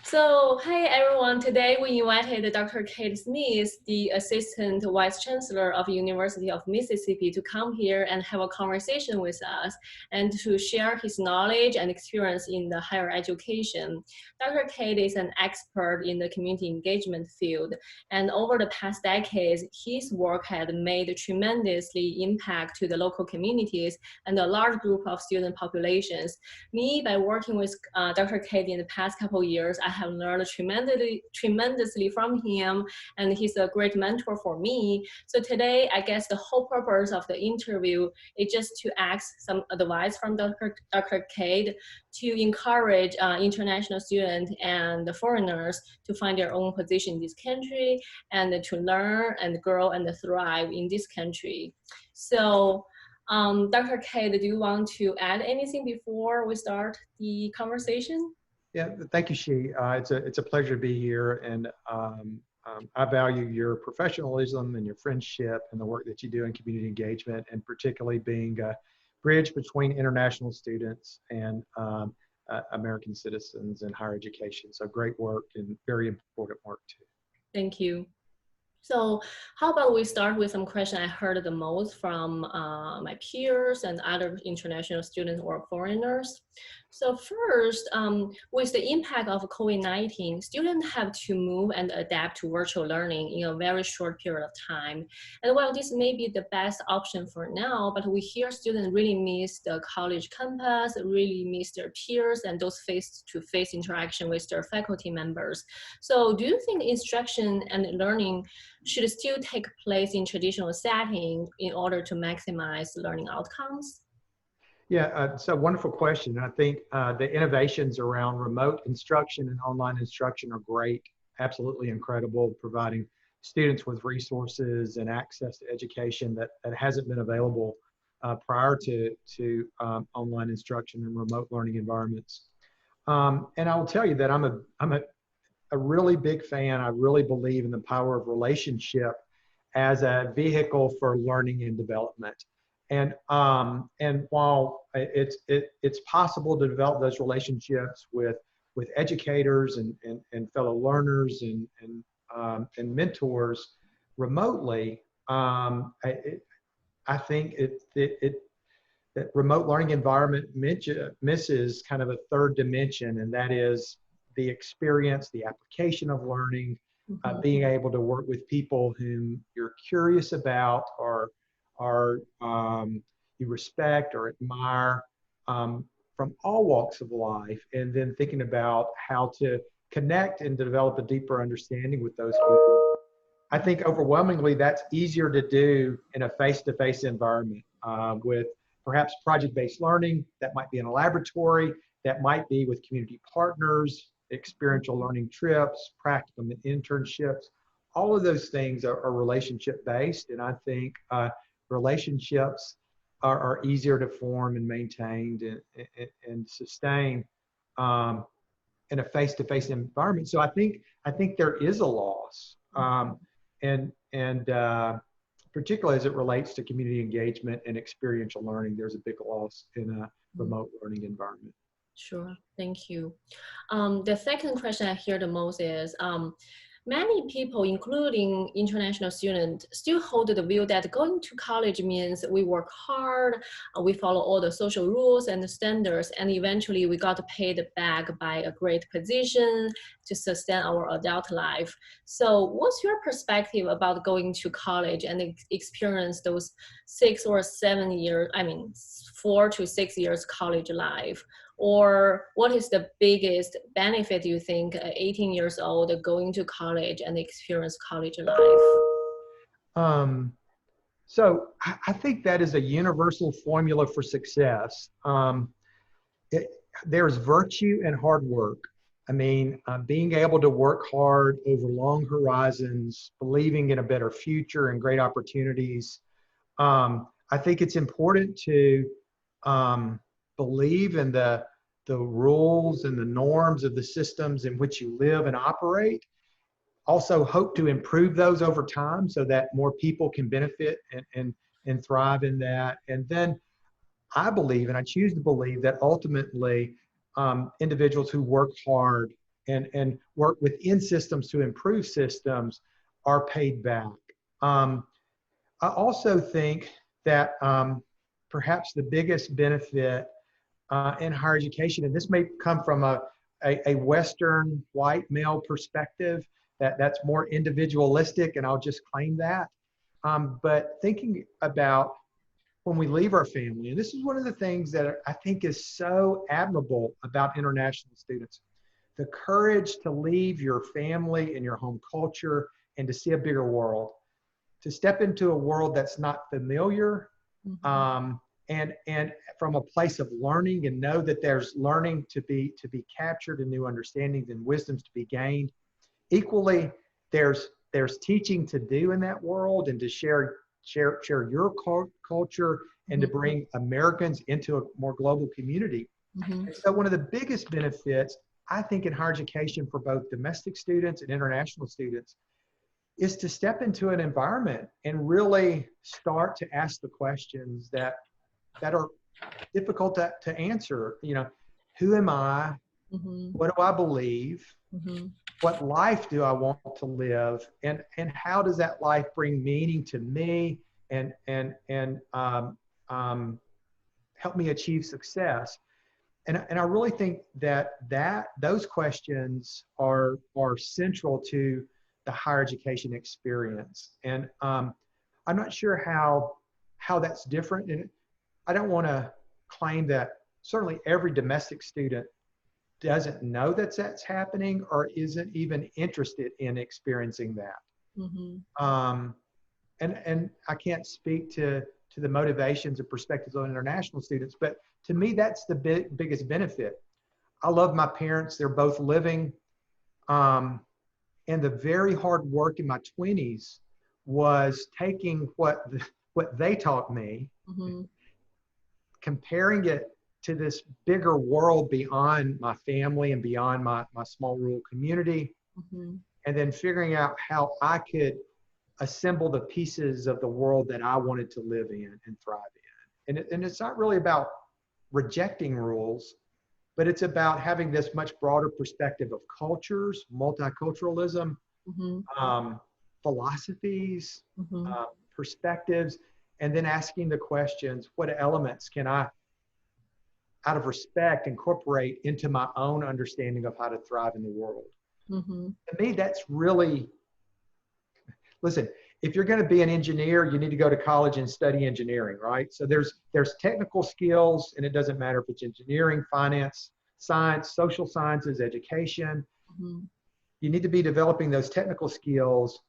So, hey everyone, today we invited Dr. Cade Smith, the Assistant Vice Chancellor of University of Mississippi, to come here and have a conversation with us and to share his knowledge and experience in the higher education. Dr. Cade is an expert in the community engagement field, and over the past decades, his work had made tremendously impact to the local communities and a large group of student populations. Me, by working with Dr. Cade in the past couple of years, I have learned tremendously from him, and he's a great mentor for me. So today, I guess the whole purpose of the interview is just to ask some advice from Dr. Cade to encourage international students and the foreigners to find their own position in this country and to learn and grow and thrive in this country. So Dr. Cade, do you want to add anything before we start the conversation? Yeah, thank you, Shi. It's a pleasure to be here, and I value your professionalism and your friendship and the work that you do in community engagement, and particularly being a bridge between international students and American citizens in higher education. So great work and very important work too. Thank you. So how about we start with some questions I heard the most from my peers and other international students or foreigners. So first, with the impact of COVID-19, students have to move and adapt to virtual learning in a very short period of time. And while this may be the best option for now, but we hear students really miss the college campus, really miss their peers and those face-to-face interaction with their faculty members. So do you think instruction and learning should still take place in traditional setting in order to maximize learning outcomes? Yeah, it's a wonderful question. I think the innovations around remote instruction and online instruction are great, absolutely incredible, providing students with resources and access to education that hasn't been available prior to online instruction and remote learning environments. And I will tell you that I'm a really big fan. I really believe in the power of relationship as a vehicle for learning and development. And while it's possible to develop those relationships with educators and fellow learners and mentors remotely, I think that remote learning environment misses kind of a third dimension, and that is the experience, the application of learning, being able to work with people whom you're curious about or you respect or admire from all walks of life, and then thinking about how to connect and develop a deeper understanding with those people. I think overwhelmingly that's easier to do in a face-to-face environment with perhaps project-based learning that might be in a laboratory, that might be with community partners, experiential learning trips, practicum internships. All of those things are relationship-based, and I think relationships are easier to form and maintained and sustain in a face-to-face environment. So I think there is a loss, and particularly as it relates to community engagement and experiential learning, there's a big loss in a remote learning environment. Sure, thank you. The second question I hear the most is, many people, including international students, still hold the view that going to college means we work hard, we follow all the social rules and standards, and eventually we got paid back by a great position to sustain our adult life. So what's your perspective about going to college and experience those 6 or 7 years, 4 to 6 years college life? Or what is the biggest benefit you think 18 years old going to college and experience college life? So I think that is a universal formula for success. There's virtue in hard work. Being able to work hard over long horizons, believing in a better future and great opportunities. I think it's important to believe in the rules and the norms of the systems in which you live and operate. Also hope to improve those over time so that more people can benefit and thrive in that. And then I believe, and I choose to believe, that ultimately individuals who work hard and work within systems to improve systems are paid back. I also think that perhaps the biggest benefit in higher education, and this may come from a Western white male perspective that's more individualistic, and I'll just claim that. But thinking about when we leave our family, and this is one of the things that I think is so admirable about international students, the courage to leave your family and your home culture and to see a bigger world, to step into a world that's not familiar, and from a place of learning, and know that there's learning to be captured and new understandings and wisdoms to be gained. Equally, there's teaching to do in that world, and to share your culture, and to bring Americans into a more global community. And so one of the biggest benefits, I think, in higher education for both domestic students and international students is to step into an environment and really start to ask the questions that are difficult to answer. You know, who am I? What do I believe? What life do I want to live? And how does that life bring meaning to me and help me achieve success? And I really think that those questions are central to the higher education experience. And I'm not sure how that's different. And I don't want to claim that certainly every domestic student doesn't know that's happening, or isn't even interested in experiencing that. And I can't speak to the motivations or perspectives of international students, but to me, that's the biggest benefit. I love my parents. They're both living. And the very hard work in my 20s was taking what they taught me, comparing it to this bigger world beyond my family and beyond my small rural community, and then figuring out how I could assemble the pieces of the world that I wanted to live in and thrive in. And it's not really about rejecting rules, but it's about having this much broader perspective of cultures, multiculturalism, philosophies, perspectives, and then asking the questions, what elements can I, out of respect, incorporate into my own understanding of how to thrive in the world? To me, that's really, listen, if you're going to be an engineer, you need to go to college and study engineering, right? So there's technical skills, and it doesn't matter if it's engineering, finance, science, social sciences, education. You need to be developing those technical skills.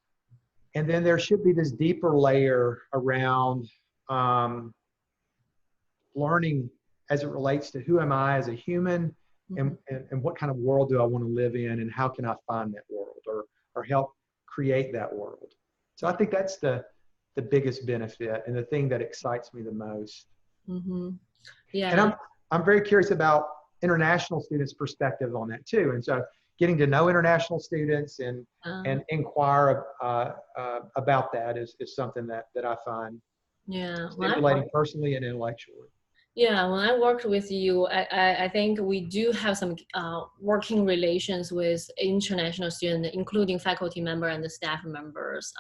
And then there should be this deeper layer around learning as it relates to who am I as a human, and what kind of world do I want to live in, and how can I find that world, or help create that world. So I think that's the biggest benefit, and the thing that excites me the most. Yeah. And I'm very curious about international students' perspective on that too. And so getting to know international students and inquire about that is something that I find stimulating personally and intellectually. Yeah, when I worked with you, I think we do have some working relations with international students, including faculty members and the staff members.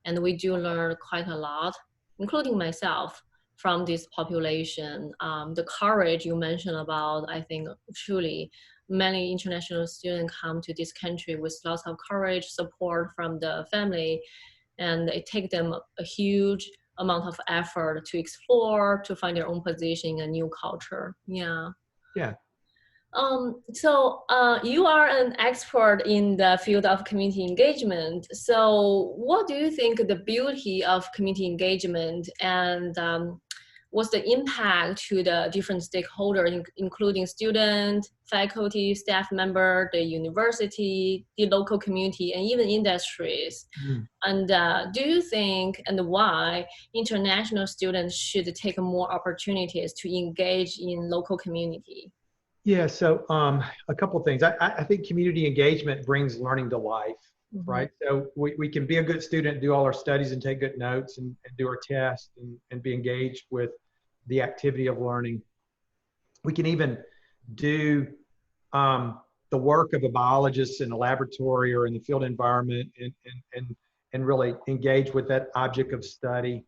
And we do learn quite a lot, including myself, from this population. The courage you mentioned about, I think truly many international students come to this country with lots of courage, support from the family, and it takes them a huge amount of effort to explore, to find their own position in a new culture. Yeah. So you are an expert in the field of community engagement. So what do you think the beauty of community engagement, and what's the impact to the different stakeholders, including students, faculty, staff member, the university, the local community, and even industries? And do you think, and why, international students should take more opportunities to engage in local community? Yeah, so a couple of things. I think community engagement brings learning to life, right? So we can be a good student, do all our studies and take good notes and do our tests and be engaged with the activity of learning. We can even do the work of a biologist in a laboratory or in the field environment and really engage with that object of study.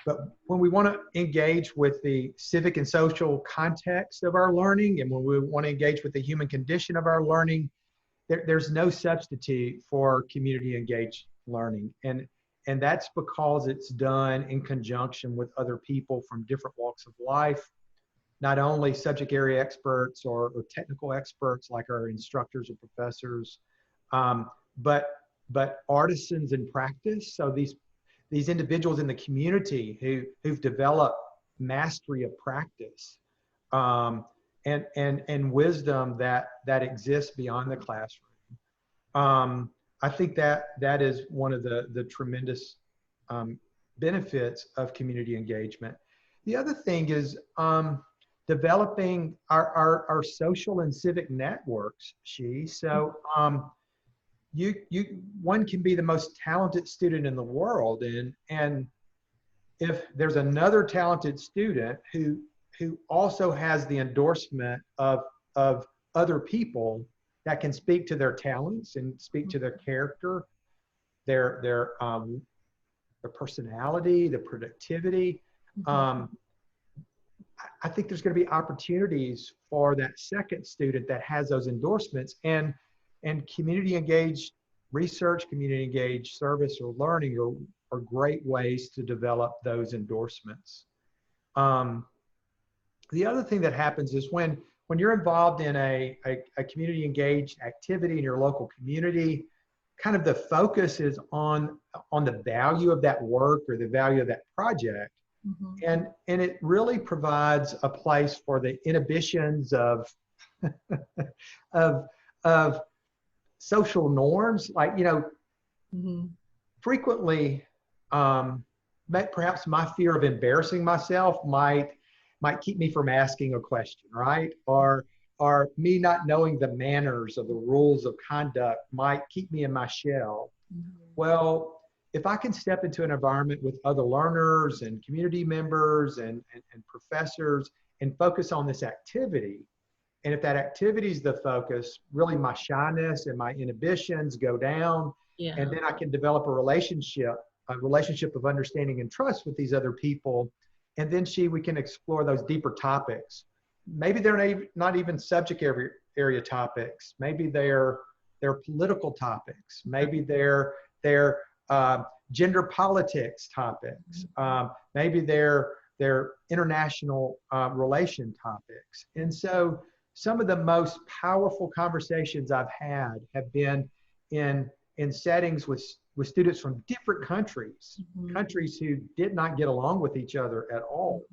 But when we want to engage with the civic and social context of our learning, and when we want to engage with the human condition of our learning, there's no substitute for community engaged learning. And that's because it's done in conjunction with other people from different walks of life, not only subject area experts or technical experts like our instructors or professors, but artisans in practice. So these individuals in the community who've developed mastery of practice and wisdom that exists beyond the classroom. I think that is one of the tremendous benefits of community engagement. The other thing is developing our social and civic networks. So one can be the most talented student in the world, and if there's another talented student who also has the endorsement of other people that can speak to their talents and speak to their character, their personality, their productivity, I think there's going to be opportunities for that second student that has those endorsements, and community engaged research, community engaged service or learning are great ways to develop those endorsements. The other thing that happens is when you're involved in a community engaged activity in your local community, kind of the focus is on the value of that work or the value of that project. And it really provides a place for the inhibitions of social norms, like, frequently, perhaps my fear of embarrassing myself might keep me from asking a question, right? Or me not knowing the manners of the rules of conduct might keep me in my shell. Well, if I can step into an environment with other learners and community members and professors and focus on this activity, and if that activity is the focus, really my shyness and my inhibitions go down, and then I can develop a relationship of understanding and trust with these other people, and then we can explore those deeper topics. Maybe they're not even subject area topics. Maybe they're political topics. Maybe they're gender politics topics. Maybe they're international relation topics. And so some of the most powerful conversations I've had have been in settings with students from different countries, countries who did not get along with each other at all.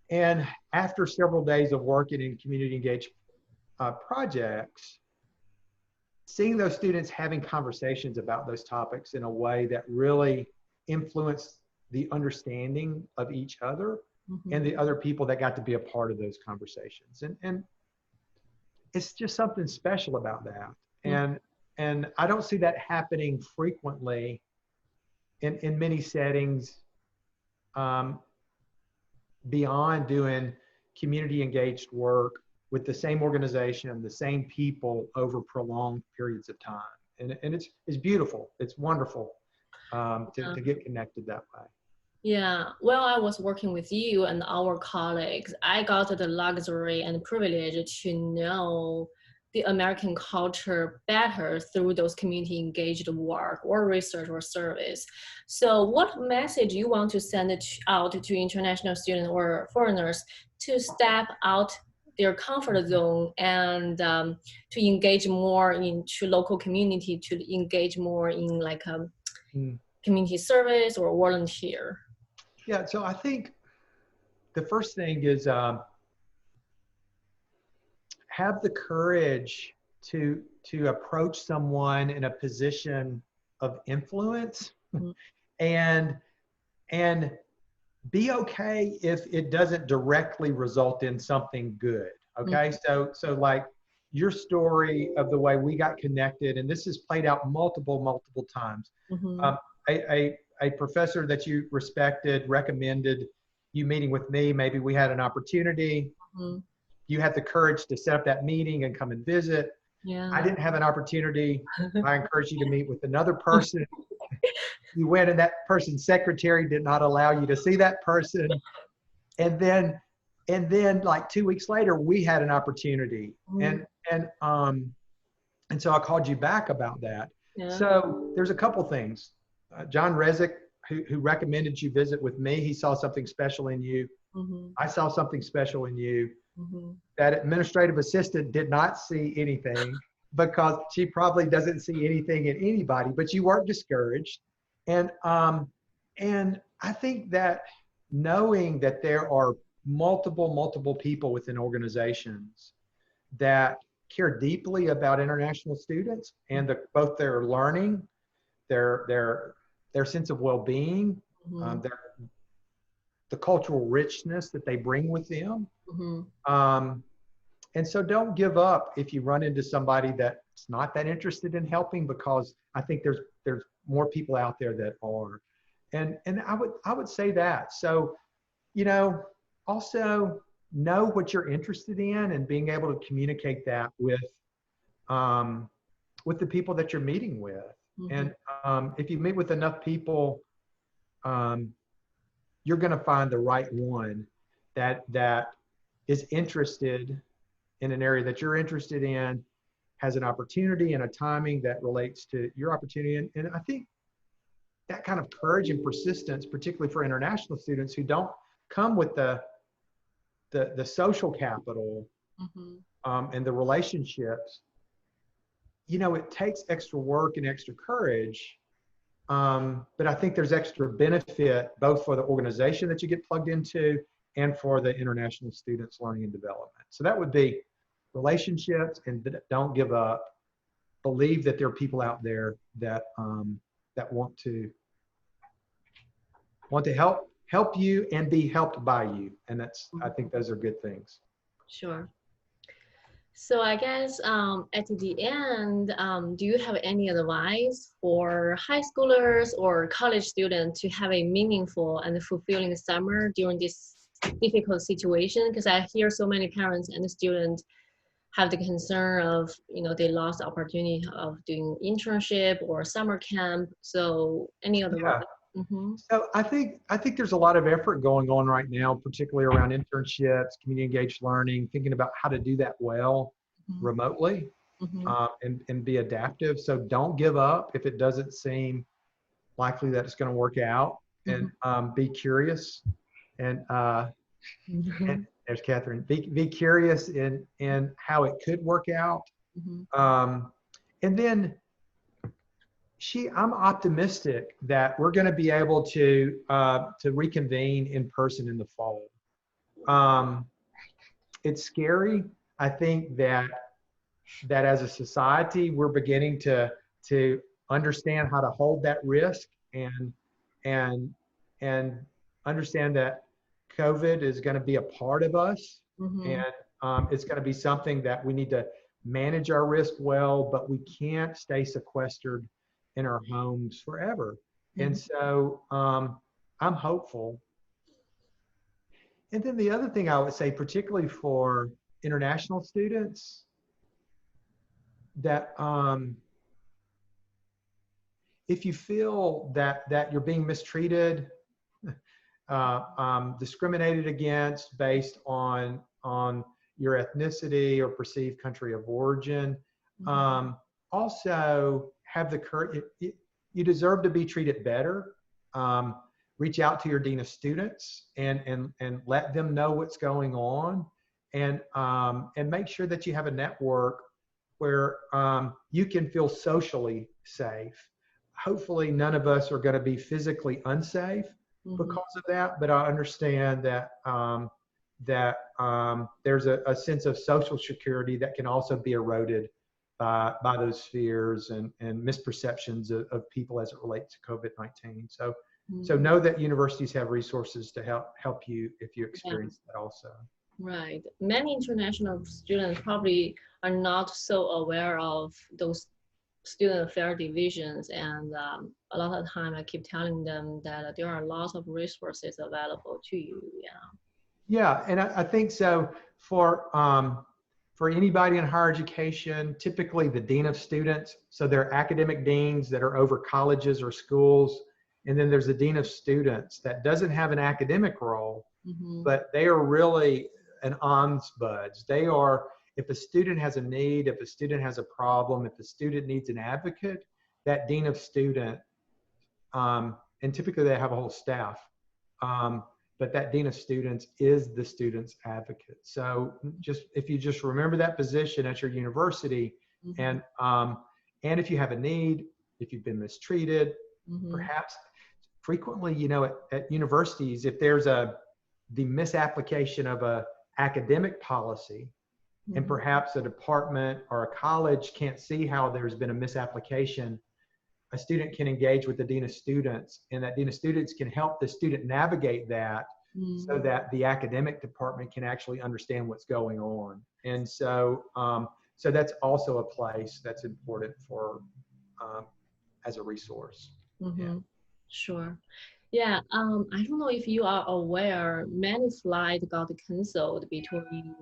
And after several days of working in community engaged projects, seeing those students having conversations about those topics in a way that really influenced the understanding of each other and the other people that got to be a part of those conversations. And it's just something special about that. And I don't see that happening frequently in many settings beyond doing community engaged work with the same organization, the same people over prolonged periods of time. And it's beautiful. It's wonderful to get connected that way. Yeah, while I was working with you and our colleagues, I got the luxury and privilege to know the American culture better through those community engaged work or research or service. So what message you want to send out to international students or foreigners to step out their comfort zone and to engage more into local community, to engage more in like community service or volunteer? Yeah, so I think the first thing is have the courage to approach someone in a position of influence and be okay if it doesn't directly result in something good. Okay, so like your story of the way we got connected, and this has played out multiple times. A professor that you respected recommended you meeting with me. Maybe we had an opportunity. You had the courage to set up that meeting and come and visit. Yeah. I didn't have an opportunity. I encourage you to meet with another person. You went and that person's secretary did not allow you to see that person. And then like 2 weeks later, we had an opportunity. And so I called you back about that. Yeah. So there's a couple things. John Rezick, who recommended you visit with me, he saw something special in you. I saw something special in you. That administrative assistant did not see anything because she probably doesn't see anything in anybody, but you weren't discouraged. And I think that knowing that there are multiple people within organizations that care deeply about international students and both their learning, their sense of well-being, the cultural richness that they bring with them. And so don't give up if you run into somebody that's not that interested in helping, because I think there's more people out there that are. And I would say that. So, also know what you're interested in and being able to communicate that with the people that you're meeting with. And if you meet with enough people, you're going to find the right one that is interested in an area that you're interested in, has an opportunity and a timing that relates to your opportunity. And I think that kind of courage and persistence, particularly for international students who don't come with the social capital and the relationships, it takes extra work and extra courage. But I think there's extra benefit both for the organization that you get plugged into and for the international students' learning and development. So that would be relationships, and don't give up. Believe that there are people out there that want to help you and be helped by you, and I think those are good things. Sure. So I guess at the end, do you have any advice for high schoolers or college students to have a meaningful and fulfilling summer during this difficult situation? Because I hear so many parents and students have the concern of, they lost the opportunity of doing internship or summer camp. So any other advice? So I think there's a lot of effort going on right now, particularly around internships, community engaged learning, thinking about how to do that well remotely and be adaptive. So don't give up if it doesn't seem likely that it's going to work out, and be curious. And there's Catherine. Be curious in how it could work out. And then I'm optimistic that we're going to be able to reconvene in person in the fall. It's scary. I think that as a society, we're beginning to understand how to hold that risk and understand that COVID is going to be a part of us, and it's going to be something that we need to manage our risk well, but we can't stay sequestered in our homes forever. And so I'm hopeful. And then the other thing I would say, particularly for international students, that if you feel that you're being mistreated, discriminated against based on your ethnicity or perceived country of origin, also have the courage. You deserve to be treated better. Reach out to your dean of students and let them know what's going on, and make sure that you have a network where you can feel socially safe. Hopefully none of us are going to be physically unsafe because of that, but I understand that there's a sense of social security that can also be eroded by those fears and misperceptions of people as it relates to COVID-19. So know that universities have resources to help you if you experience that also. Right. Many international students probably are not so aware of those student affairs divisions, and a lot of the time I keep telling them that there are lots of resources available to you. Yeah, and I think so for for anybody in higher education, typically the dean of students. So there are academic deans that are over colleges or schools. And then there's a dean of students that doesn't have an academic role, but they are really an ombuds. They are, if a student has a need, if a student has a problem, if the student needs an advocate, that dean of student, and typically they have a whole staff, but that dean of students is the student's advocate. So just, if you just remember that position at your university, and if you have a need, if you've been mistreated, perhaps frequently, you know, at universities, if there's the misapplication of a academic policy, and perhaps a department or a college can't see how there's been a misapplication, a student can engage with the dean of students, and that dean of students can help the student navigate that so that the academic department can actually understand what's going on. And so, so that's also a place that's important for, as a resource. Yeah. Sure. Yeah, I don't know if you are aware, many flights got canceled between,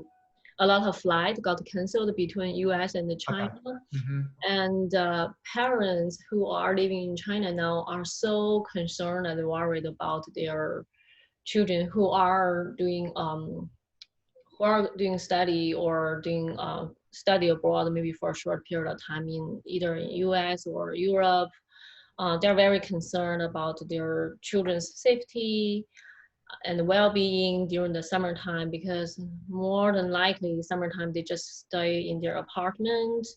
a lot of flights got canceled between US and China. And parents who are living in China now are so concerned and worried about their children who are doing study or doing study abroad, maybe for a short period of time in either in US or Europe. They're very concerned about their children's safety and well-being during the summertime, because more than likely summertime they just stay in their apartment.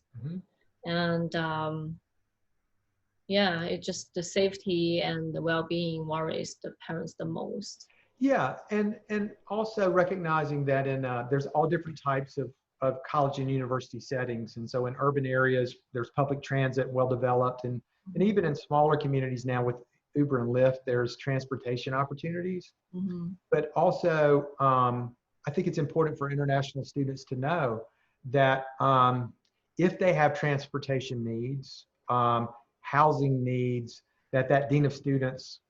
And yeah, it's just the safety and the well-being worries the parents the most. Yeah, and also recognizing that in there's all different types of college and university settings. And so in urban areas, there's public transit well developed, and even in smaller communities now with Uber and Lyft, there's transportation opportunities. But also, I think it's important for international students to know that if they have transportation needs, housing needs, that dean of students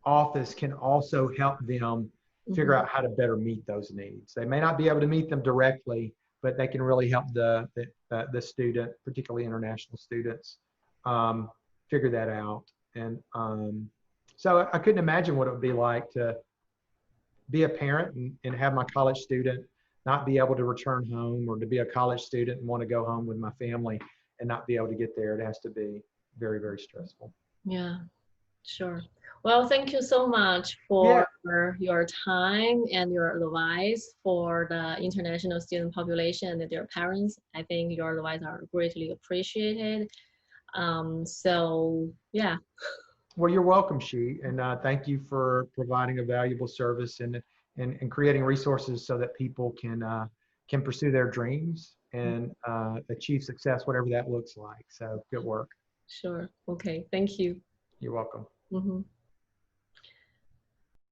office can also help them figure out how to better meet those needs. They may not be able to meet them directly, but they can really help the student, particularly international students, figure that out. And so I couldn't imagine what it would be like to be a parent and have my college student not be able to return home, or to be a college student and want to go home with my family and not be able to get there. It has to be very, very stressful. Yeah, sure. Well, thank you so much for your time and your advice for the international student population and their parents. I think your advice are greatly appreciated. So yeah. Well, you're welcome, Shi, and thank you for providing a valuable service and creating resources so that people can pursue their dreams and achieve success, whatever that looks like. So good work. Sure. Okay. Thank you. You're welcome.